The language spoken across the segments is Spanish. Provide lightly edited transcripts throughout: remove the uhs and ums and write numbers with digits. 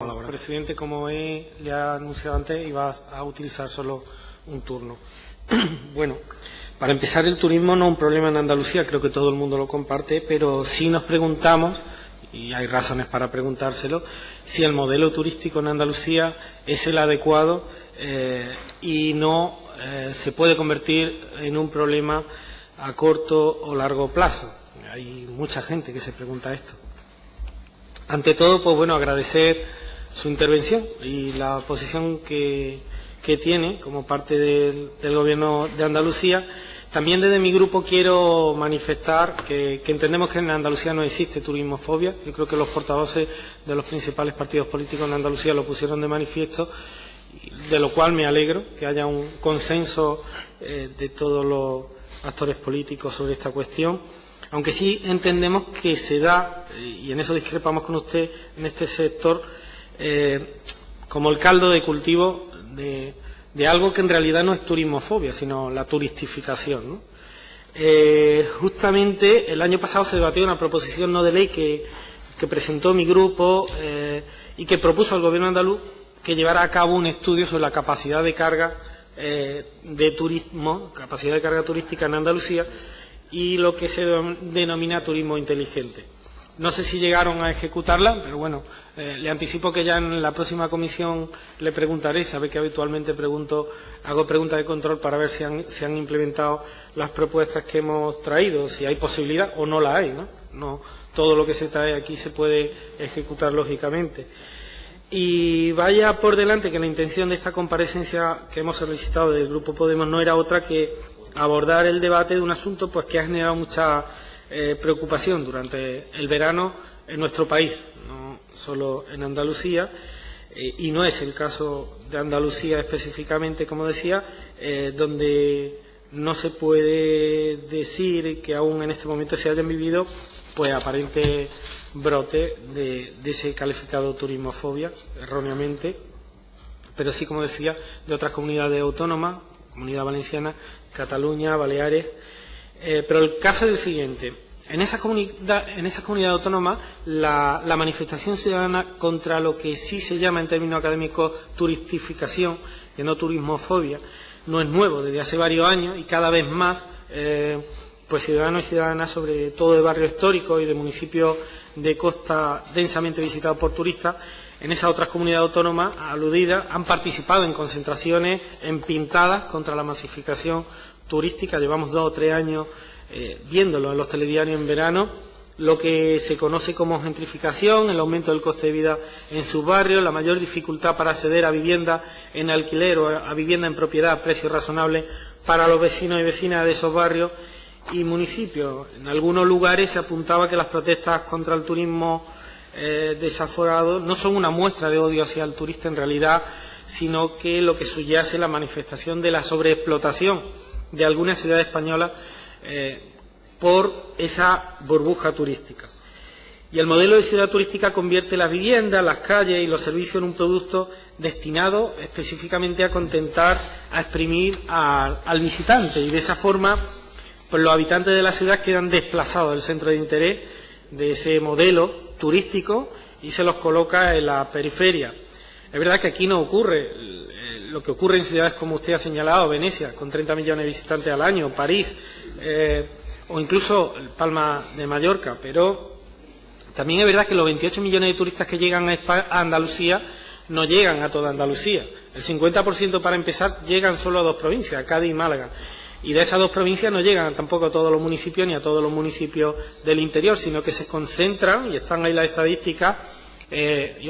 El presidente, como le ha anunciado antes, iba a utilizar solo un turno. Bueno, para empezar, el turismo no es un problema en Andalucía, creo que todo el mundo lo comparte, pero sí nos preguntamos, y hay razones para preguntárselo, si el modelo turístico en Andalucía es el adecuado y no se puede convertir en un problema a corto o largo plazo. Hay mucha gente que se pregunta esto. Ante todo, pues bueno, agradecer su intervención y la posición que tiene como parte del Gobierno de Andalucía. También desde mi grupo quiero manifestar que entendemos que en Andalucía no existe turismofobia. Yo creo que los portavoces de los principales partidos políticos en Andalucía lo pusieron de manifiesto, de lo cual me alegro que haya un consenso de todos los actores políticos sobre esta cuestión. Aunque sí entendemos que se da, y en eso discrepamos con usted, en este sector, como el caldo de cultivo de algo que en realidad no es turismofobia, sino la turistificación, ¿no? Justamente el año pasado se debatió una proposición no de ley que presentó mi grupo y que propuso al Gobierno andaluz que llevara a cabo un estudio sobre la capacidad de carga de turismo, capacidad de carga turística en Andalucía, y lo que se denomina turismo inteligente. No sé si llegaron a ejecutarla, pero bueno, le anticipo que ya en la próxima comisión le preguntaré. Sabe que habitualmente hago preguntas de control para ver si han implementado las propuestas que hemos traído, si hay posibilidad o no la hay, ¿no? No todo lo que se trae aquí se puede ejecutar lógicamente. Y vaya por delante que la intención de esta comparecencia que hemos solicitado del Grupo Podemos no era otra que abordar el debate de un asunto pues que ha generado mucha preocupación durante el verano en nuestro país, no solo en Andalucía, y no es el caso de Andalucía específicamente, como decía, donde no se puede decir que aún en este momento se hayan vivido pues aparente brote de ese calificado turismofobia, erróneamente, pero sí, como decía, de otras comunidades autónomas, Comunidad Valenciana, Cataluña, Baleares. Pero el caso es el siguiente. En esa comunidad autónoma, la manifestación ciudadana contra lo que sí se llama en términos académicos turistificación, que no turismofobia, no es nuevo, desde hace varios años, y cada vez más pues ciudadanos y ciudadanas, sobre todo de barrios históricos y de municipios de costa densamente visitados por turistas, en esas otras comunidades autónomas aludidas, han participado en concentraciones, en pintadas contra la masificación turística. Llevamos 2 o 3 años viéndolo en los telediarios en verano, lo que se conoce como gentrificación, el aumento del coste de vida en sus barrios, la mayor dificultad para acceder a vivienda en alquiler o a vivienda en propiedad a precios razonables para los vecinos y vecinas de esos barrios y municipios. En algunos lugares se apuntaba que las protestas contra el turismo desaforado no son una muestra de odio hacia el turista en realidad, sino que lo que subyace es la manifestación de la sobreexplotación de algunas ciudades españolas por esa burbuja turística. Y el modelo de ciudad turística convierte las viviendas, las calles y los servicios en un producto destinado específicamente a contentar, a exprimir al visitante, y de esa forma pues los habitantes de la ciudad quedan desplazados del centro de interés de ese modelo turístico y se los coloca en la periferia. Es verdad que aquí no ocurre lo que ocurre en ciudades como usted ha señalado, Venecia, con 30 millones de visitantes al año, París, o incluso Palma de Mallorca, pero también es verdad que los 28 millones de turistas que llegan a Andalucía no llegan a toda Andalucía. El 50% para empezar llegan solo a 2 provincias, Cádiz y Málaga. Y de esas 2 provincias no llegan tampoco a todos los municipios ni a todos los municipios del interior, sino que se concentran, y están ahí las estadísticas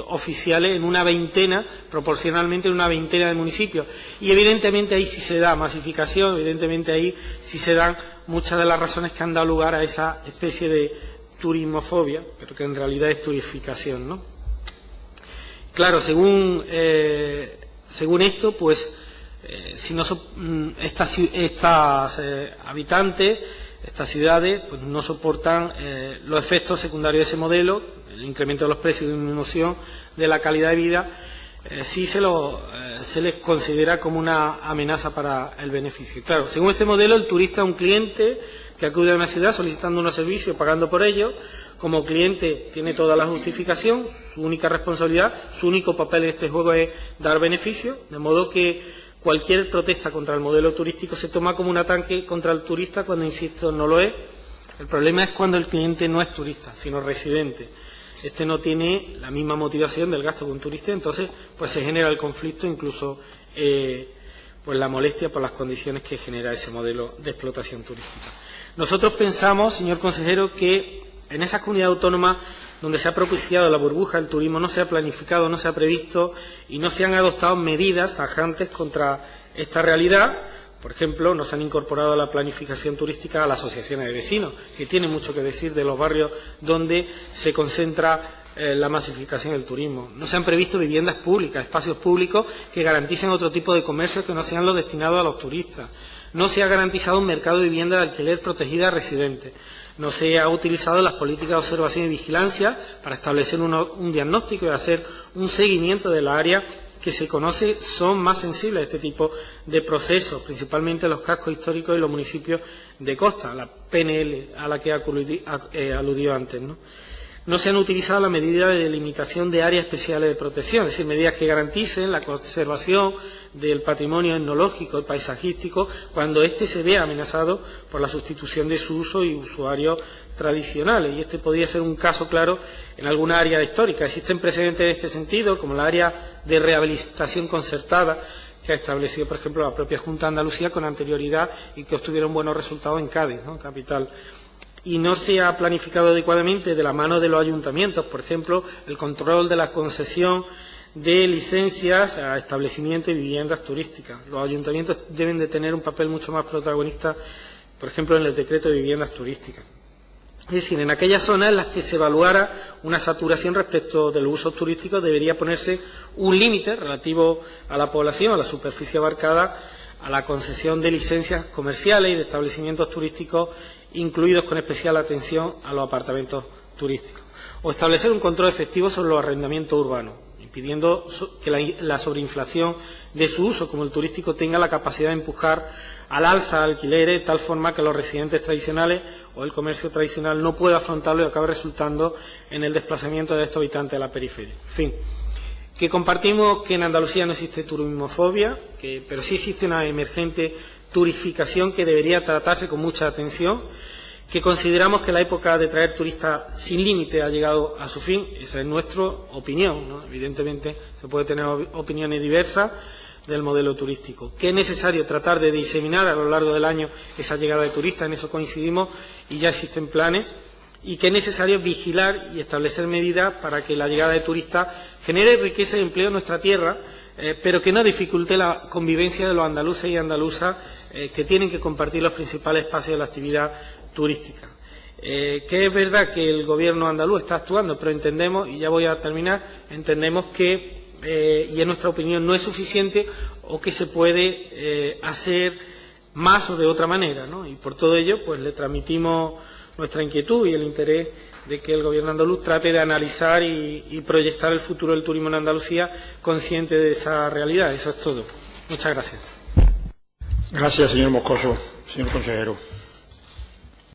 oficiales, en una veintena, proporcionalmente en una veintena de municipios. Y evidentemente ahí sí se da masificación, evidentemente ahí sí se dan muchas de las razones que han dado lugar a esa especie de turismofobia, pero que en realidad es turistificación, ¿no? Claro, según esto, pues si no estas habitantes, estas ciudades, pues no soportan los efectos secundarios de ese modelo, el incremento de los precios y disminución de la calidad de vida, sí se se les considera como una amenaza para el beneficio. Claro, según este modelo, el turista es un cliente que acude a una ciudad solicitando unos servicios, pagando por ellos. Como cliente tiene toda la justificación, su única responsabilidad, su único papel en este juego es dar beneficios, de modo que cualquier protesta contra el modelo turístico se toma como un ataque contra el turista cuando, insisto, no lo es. El problema es cuando el cliente no es turista, sino residente. Este no tiene la misma motivación del gasto que un turista, entonces pues se genera el conflicto, incluso pues la molestia por las condiciones que genera ese modelo de explotación turística. Nosotros pensamos, señor consejero, que en esas comunidades autónomas donde se ha propiciado la burbuja del turismo no se ha planificado, no se ha previsto y no se han adoptado medidas tajantes contra esta realidad. Por ejemplo, no se han incorporado a la planificación turística a las asociaciones de vecinos, que tienen mucho que decir de los barrios donde se concentra la masificación del turismo. No se han previsto viviendas públicas, espacios públicos que garanticen otro tipo de comercios que no sean los destinados a los turistas. No se ha garantizado un mercado de vivienda de alquiler protegida a residentes. No se ha utilizado las políticas de observación y vigilancia para establecer un diagnóstico y hacer un seguimiento de la área que se conoce son más sensibles a este tipo de procesos, principalmente los cascos históricos y los municipios de costa, la PNL a la que aludió antes, ¿no? No se han utilizado las medidas de delimitación de áreas especiales de protección, es decir, medidas que garanticen la conservación del patrimonio etnológico y paisajístico cuando éste se vea amenazado por la sustitución de su uso y usuarios tradicionales. Y este podría ser un caso claro en alguna área histórica. Existen precedentes en este sentido, como la área de rehabilitación concertada que ha establecido, por ejemplo, la propia Junta de Andalucía con anterioridad y que obtuvieron buenos resultados en Cádiz, ¿no?, capital. Y no se ha planificado adecuadamente de la mano de los ayuntamientos, por ejemplo, el control de la concesión de licencias a establecimientos y viviendas turísticas. Los ayuntamientos deben de tener un papel mucho más protagonista, por ejemplo, en el decreto de viviendas turísticas. Es decir, en aquellas zonas en las que se evaluara una saturación respecto de los usos turísticos, debería ponerse un límite relativo a la población, a la superficie abarcada, a la concesión de licencias comerciales y de establecimientos turísticos, incluidos con especial atención a los apartamentos turísticos. O establecer un control efectivo sobre los arrendamientos urbanos, impidiendo que la sobreinflación de su uso, como el turístico, tenga la capacidad de empujar al alza alquileres, de tal forma que los residentes tradicionales o el comercio tradicional no pueda afrontarlo y acabe resultando en el desplazamiento de estos habitantes a la periferia. En fin, que compartimos que en Andalucía no existe turismofobia, pero sí existe una emergente turificación que debería tratarse con mucha atención, que consideramos que la época de traer turistas sin límite ha llegado a su fin. Esa es nuestra opinión, ¿no? Evidentemente se puede tener opiniones diversas del modelo turístico, que es necesario tratar de diseminar a lo largo del año esa llegada de turistas, en eso coincidimos y ya existen planes, y que es necesario vigilar y establecer medidas para que la llegada de turistas genere riqueza y empleo en nuestra tierra, pero que no dificulte la convivencia de los andaluces y andaluzas que tienen que compartir los principales espacios de la actividad turística. Que es verdad que el gobierno andaluz está actuando, pero entendemos, y ya voy a terminar, entendemos que, y en nuestra opinión, no es suficiente o que se puede hacer más o de otra manera, ¿no? Y por todo ello, pues le transmitimos nuestra inquietud y el interés de que el gobierno andaluz trate de analizar y proyectar el futuro del turismo en Andalucía consciente de esa realidad. Eso es todo. Muchas gracias. Gracias, señor Moscoso. Señor consejero.